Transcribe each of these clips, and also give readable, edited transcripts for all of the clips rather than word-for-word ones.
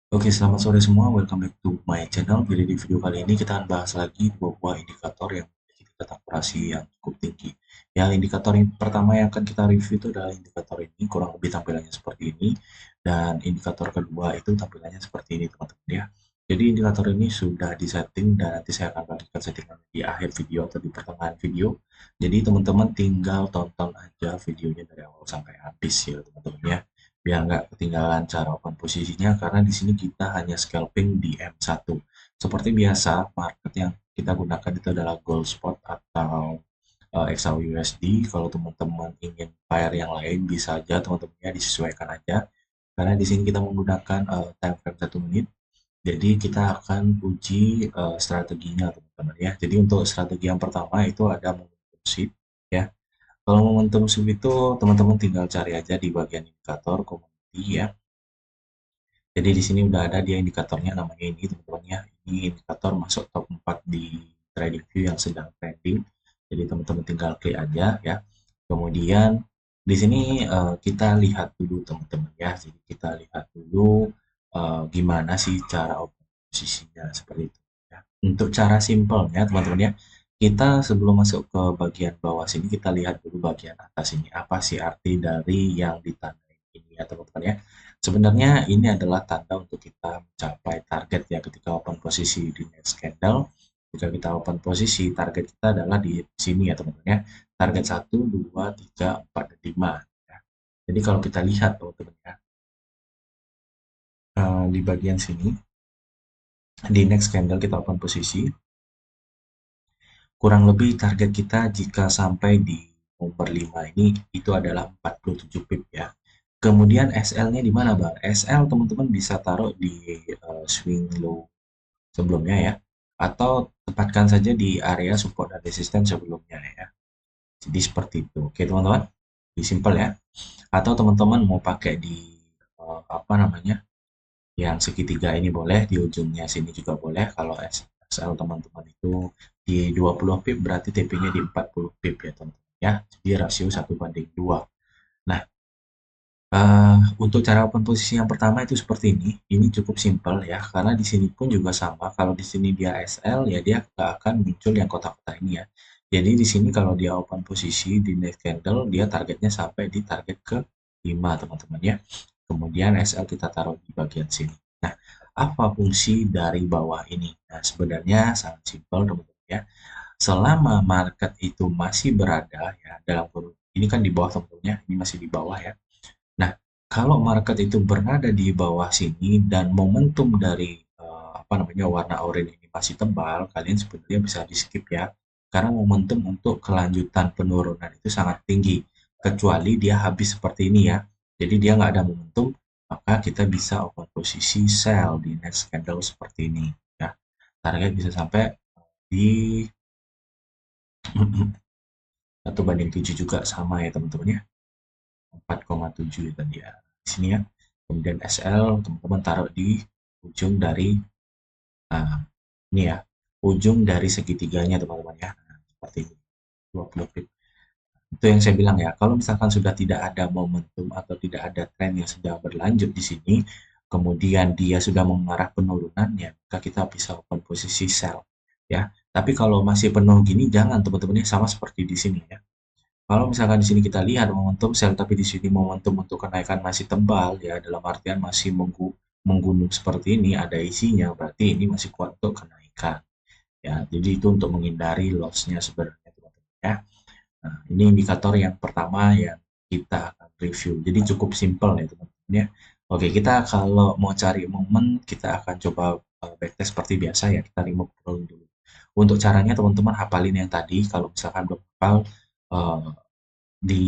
Oke, selamat sore semua. Welcome back to my channel. Jadi di video kali ini kita akan bahas lagi dua buah indikator yang memiliki tingkat akurasi yang cukup tinggi. Yang indikator yang pertama yang akan kita review itu adalah indikator ini, kurang lebih tampilannya seperti ini. Dan indikator kedua itu tampilannya seperti ini, teman-teman ya. Jadi indikator ini sudah disetting dan nanti saya akan bagikan settingan di akhir video atau di pertengahan video. Jadi teman-teman tinggal tonton aja videonya dari awal sampai habis ya, teman-teman ya, biar nggak ketinggalan cara open posisinya, karena di sini kita hanya scalping di M1. Seperti biasa, market yang kita gunakan itu adalah gold spot atau XAUUSD. Kalau teman-teman ingin pair yang lain bisa aja teman-teman ya, disesuaikan aja. Karena di sini kita menggunakan time frame 1 menit. Jadi kita akan uji strateginya teman-teman ya. Jadi untuk strategi yang pertama itu ada momentum shift ya. Kalau momentum shift itu teman-teman tinggal cari aja di bagian indikator komoditi ya. Jadi di sini udah ada dia indikatornya, namanya ini teman-teman ya. Ini indikator masuk top 4 di trading view yang sedang trending. Jadi teman-teman tinggal klik aja ya. Kemudian di sini kita lihat dulu teman-teman ya. Jadi kita lihat dulu gimana sih cara open posisinya seperti itu ya. Untuk cara simpelnya teman-teman ya, kita sebelum masuk ke bagian bawah sini kita lihat dulu bagian atas ini. Apa sih arti dari yang ditandai ini ya teman-teman ya. Sebenarnya ini adalah tanda untuk kita mencapai target ya ketika open posisi di next candle. Jika kita open posisi, target kita adalah di sini ya teman-teman ya. Target 1, 2, 3, 4, dan 5 ya. Jadi kalau kita lihat teman-teman ya, di bagian sini, di next candle kita open posisi, kurang lebih target kita jika sampai di nomor 5 ini itu adalah 47 pip ya. Kemudian SL-nya di mana, Bang? SL teman-teman bisa taruh di swing low sebelumnya ya, atau tempatkan saja di area support dan resisten sebelumnya ya. Jadi seperti itu. Oke teman-teman, di simple ya. Atau teman-teman mau pakai di apa namanya, yang segitiga ini boleh, di ujungnya sini juga boleh. Kalau SL teman-teman itu di 20 pip, berarti TP-nya di 40 pip ya teman-teman ya. Jadi rasio 1:2. Nah, untuk cara open posisi yang pertama itu seperti ini cukup simpel ya, karena di sini pun juga sama, kalau di sini dia SL ya dia nggak akan muncul yang kotak-kotak ini ya. Jadi di sini kalau dia open posisi di next candle, dia targetnya sampai di target ke 5 teman-teman ya. Kemudian SL kita taruh di bagian sini. Nah, apa fungsi dari bawah ini? Nah, sebenarnya sangat simpel teman-teman ya. Selama market itu masih berada ya dalam kurun, ini kan di bawah teman-teman ya, ini masih di bawah ya. Nah, kalau market itu berada di bawah sini dan momentum dari apa namanya, warna oranye ini masih tebal, kalian sebenarnya bisa di skip ya. Karena momentum untuk kelanjutan penurunan itu sangat tinggi. Kecuali dia habis seperti ini ya. Jadi dia nggak ada momentum, maka kita bisa open posisi sell di next candle seperti ini ya. Target bisa sampai di 1:7 juga sama ya teman-teman ya. 4,7 tadi ya di sini ya. Kemudian SL teman-teman taruh di ujung dari, nah ini ya, ujung dari segitiganya teman-teman ya. Nah, seperti ini 20 pip. Itu yang saya bilang ya, kalau misalkan sudah tidak ada momentum atau tidak ada tren yang sedang berlanjut di sini, kemudian dia sudah mengarah penurunan ya, maka kita bisa open posisi sell ya. Tapi kalau masih penuh gini jangan teman-teman ya, sama seperti di sini ya. Kalau misalkan di sini kita lihat momentum sell, tapi di sini momentum untuk kenaikan masih tebal ya, dalam artian masih menggunung seperti ini, ada isinya, berarti ini masih kuat untuk kenaikan. Ya, jadi itu untuk menghindari loss-nya sebenarnya teman-teman ya. Nah, ini indikator yang pertama yang kita akan review. Jadi cukup simpel ya teman-teman ya. Oke, kita kalau mau cari momen, kita akan coba backtest seperti biasa ya, kita remove dulu. Untuk caranya teman-teman hafalin yang tadi, kalau misalkan belum hafal, eh, di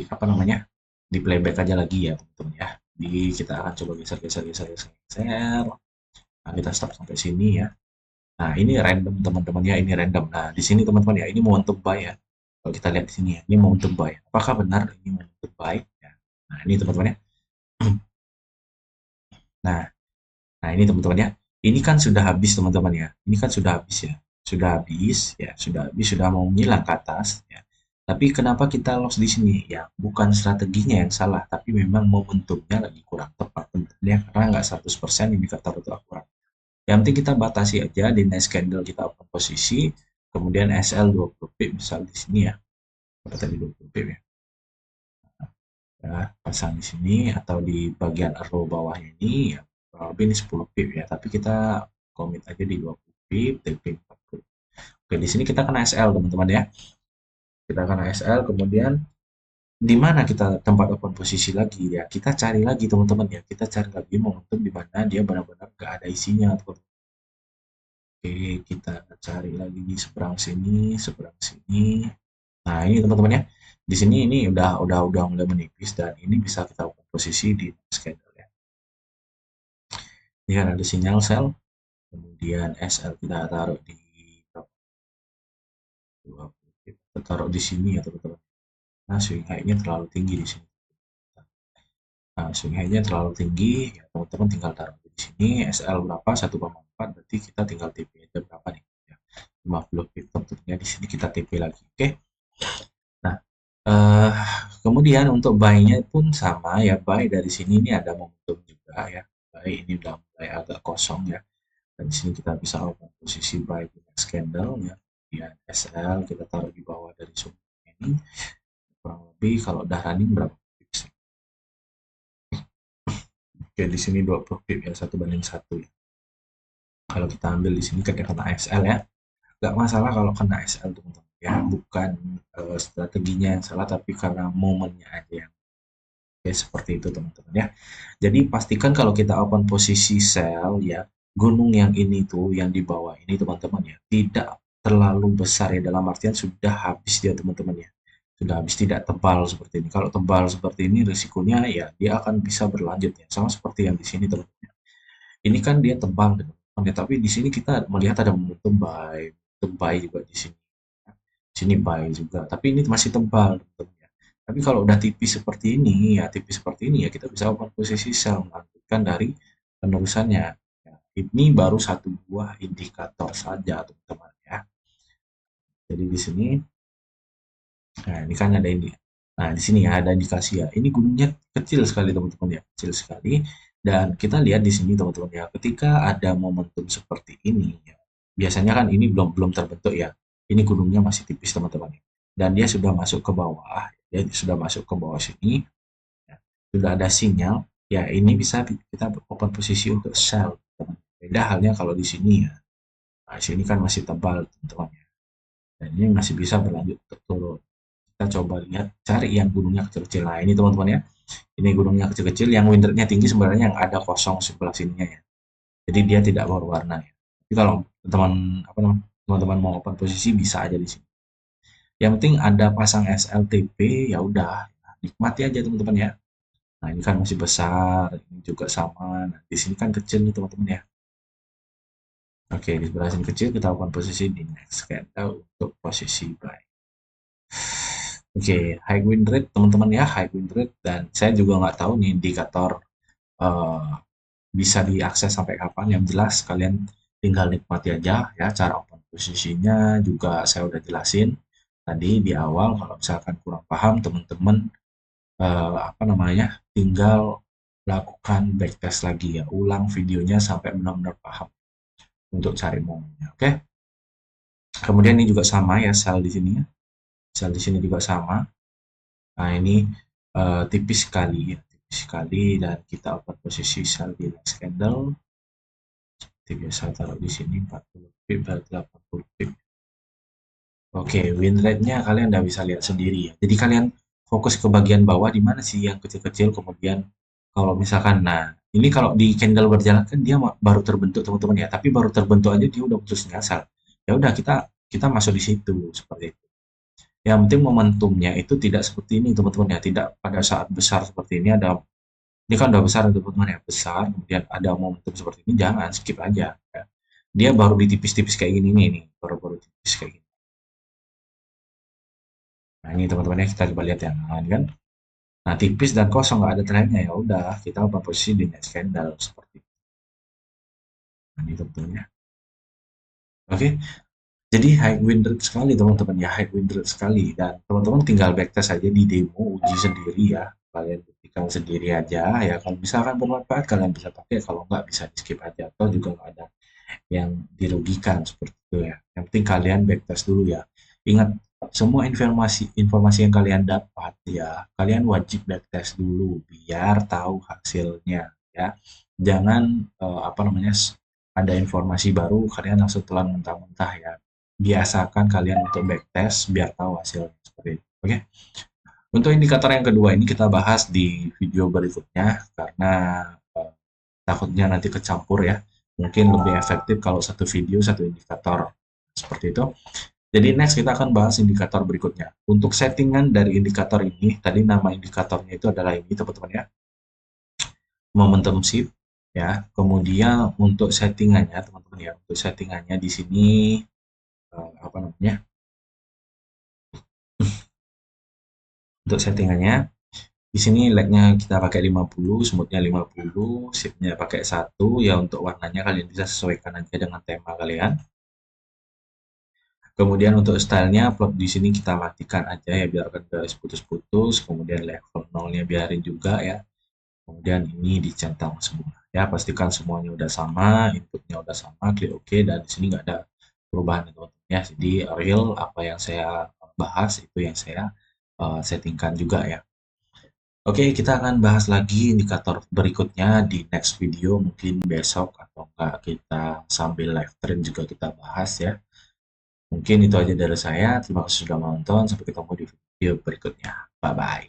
apa namanya, di playback aja lagi ya teman-teman ya. Di kita akan coba geser. Nah, kita stop sampai sini ya. Nah, ini random teman-teman ya, ini random. Nah, di sini teman-teman ya, ini momentum buy ya. Kalau kita lihat di sini ya, ini momentum buy. Apakah benar ini momentum buy? Ya. Nah, ini teman-teman ya. Nah, nah ini teman-teman ya. Ini kan sudah habis teman-teman ya. Ini kan sudah habis ya. Sudah habis ya, sudah habis, sudah mau menyilang ke atas ya. Tapi kenapa kita loss di sini? Ya, bukan strateginya yang salah, tapi memang momentumnya lagi kurang tepat ya, karena nggak 100% indikator itu akurat. Yang penting kita batasi aja di next candle kita open posisi, kemudian SL 20 pip misal di sini ya. Apa tadi 20 pip ya? Ya, pasang di sini atau di bagian arrow bawah ini ya kurang lebih ini 10 pip ya, tapi kita komit aja di 20 pip, TP 40. Oke, di sini kita kena SL teman-teman ya. Kita kena SL, kemudian di mana kita tempat open posisi lagi ya, kita cari lagi teman-teman ya, kita cari lagi momentum di mana dia benar-benar gak ada isinya teman. Oke, kita cari lagi di seberang sini, seberang sini. Nah, ini teman-teman ya. Di sini ini udah mulai menipis dan ini bisa kita open posisi di schedule ya. Ini kan ada sinyal sell, kemudian SL kita taruh di 20, kita taruh di sini ya teman-teman. Nah, swing high-nya terlalu tinggi di sini. Nah, swing high-nya terlalu tinggi, ya teman-teman tinggal taruh di sini SL berapa 1,4, berarti kita tinggal TP aja berapa nih ya, 50 pip tentunya di sini kita TP lagi. Oke. Nah, eh, kemudian untuk buy-nya pun sama ya, buy dari sini ini ada momentum juga ya. Buy ini udah mulai agak kosong ya. Dan di sini kita bisa open posisi buy di next candle ya. Kemudian SL kita taruh di bawah dari sumber ini, kurang lebih kalau udah running berapa pips. Oke, di sini 20 pip ya, 1 banding 1 ya. Kalau kita ambil di sini ketika kena SL ya, nggak masalah kalau kena SL teman-teman ya, bukan strateginya yang salah, tapi karena momennya aja yang oke, seperti itu teman-teman ya. Jadi pastikan kalau kita open posisi sell ya, gunung yang ini tuh yang di bawah ini teman-teman ya, tidak terlalu besar ya, dalam artian sudah habis dia teman-teman ya. Sudah habis, tidak tebal seperti ini. Kalau tebal seperti ini risikonya ya dia akan bisa berlanjut ya. Sama seperti yang di sini teman-teman. Ini kan dia tebal teman-teman ya, tapi di sini kita melihat ada momentum buy juga di sini. Sini buy juga, tapi ini masih tebal teman-teman ya. Tapi kalau udah tipis seperti ini ya, tipis seperti ini ya, kita bisa open posisi sell melanjutkan dari penerusannya. Ya, ini baru satu buah indikator saja teman-teman ya. Jadi di sini, nah ini kan ada ini. Nah di sini ya ada indikasi ya. Ini gunungnya kecil sekali teman-teman ya, kecil sekali. Dan kita lihat di sini teman-teman ya, ketika ada momentum seperti ini ya, biasanya kan ini belum belum terbentuk ya. Ini gunungnya masih tipis teman-teman ya. Dan dia sudah masuk ke bawah, ya sudah masuk ke bawah sini, ya, sudah ada sinyal, ya ini bisa kita open posisi untuk sell. Teman. Beda halnya kalau di sini ya. Nah, sini kan masih tebal teman-teman ya. Dan ini masih bisa berlanjut turun. Kita coba lihat, cari yang gunungnya kecil-kecil. Nah ini teman-teman ya, ini gunungnya kecil-kecil, yang windrnya tinggi sebenarnya yang ada kosong sebelah sininya ya. Jadi dia tidak berwarna ya. Jadi kalau teman apa namanya teman-teman mau open posisi bisa aja di sini. Yang penting ada pasang SLTP ya udah, nikmati aja teman-teman ya. Nah ini kan masih besar, ini juga sama. Nah, di sini kan kecil nih teman-teman ya. Oke, di sebelah sini kecil, kita open posisi di next candle untuk posisi buy. Oke, high win rate teman-teman ya, high win rate, dan saya juga nggak tahu nih indikator uh, bisa diakses sampai kapan. Yang jelas kalian tinggal nikmati aja ya, cara open posisinya juga saya udah jelasin tadi di awal. Kalau misalkan kurang paham teman-teman apa namanya, tinggal lakukan backtest lagi ya, ulang videonya sampai benar-benar paham untuk cari momennya. Oke, kemudian ini juga sama ya, sell di sini ya, sell di sini juga sama. Nah ini tipis sekali ya, tipis sekali, dan kita open posisi sell di next candle. Seperti biasa taruh di sini 40 pip dan 80 pip. Oke, win rate-nya kalian udah bisa lihat sendiri ya. Jadi kalian fokus ke bagian bawah di mana sih yang kecil-kecil, kemudian kalau misalkan, nah ini kalau di candle berjalan kan dia baru terbentuk teman-teman ya, tapi baru terbentuk aja dia udah putus nyasar. Ya udah, kita kita masuk di situ seperti itu. Yang penting momentumnya itu tidak seperti ini teman-teman ya, tidak pada saat besar seperti ini ada, ini kan udah besar teman-teman ya, besar kemudian ada momentum seperti ini, jangan skip aja ya. Dia baru di tipis-tipis kayak gini nih, baru-baru tipis kayak gini. Nah ini teman-teman ya, kita coba lihat yang lain kan. Nah tipis dan kosong nggak ada trennya, ya udah kita open posisi di next candle seperti itu. Nah, ini tentunya. Oke, Jadi high win rate sekali teman-teman ya, high win rate sekali, dan teman-teman tinggal backtest aja di demo, uji sendiri ya, kalian buktikan sendiri aja ya. Kalau misalkan bermanfaat kalian bisa pakai, kalau nggak bisa di skip aja, atau juga nggak ada yang dirugikan seperti itu ya. Yang penting kalian backtest dulu ya. Ingat, semua informasi yang kalian dapat ya, kalian wajib backtest dulu biar tahu hasilnya ya. Jangan apa namanya, ada informasi baru kalian langsung telan mentah-mentah ya. Biasakan kalian untuk backtest biar tahu hasilnya seperti itu. Oke. Untuk indikator yang kedua ini kita bahas di video berikutnya karena eh, takutnya nanti kecampur ya. Mungkin lebih efektif kalau satu video satu indikator seperti itu. Jadi next kita akan bahas indikator berikutnya. Untuk settingan dari indikator ini, tadi nama indikatornya itu adalah ini teman-teman ya, momentum shift ya. Kemudian untuk settingannya teman-teman ya, untuk settingannya di sini apa namanya? Untuk settingannya di sini lag-nya kita pakai 50, smooth-nya 50, shift-nya pakai 1 ya. Untuk warnanya kalian bisa sesuaikan aja dengan tema kalian. Kemudian untuk stylenya plot di sini kita matikan aja ya, biarkan garis putus-putus. Kemudian level 0-nya biarin juga ya. Kemudian ini dicentang semua ya, pastikan semuanya udah sama, inputnya udah sama, klik OK, dan di sini nggak ada perubahan teman-teman ya. Jadi real apa yang saya bahas itu yang saya settingkan juga ya. Oke, kita akan bahas lagi indikator berikutnya di next video, mungkin besok atau enggak kita sambil live stream juga kita bahas ya. Mungkin itu aja dari saya. Terima kasih sudah menonton. Sampai ketemu di video berikutnya. Bye bye.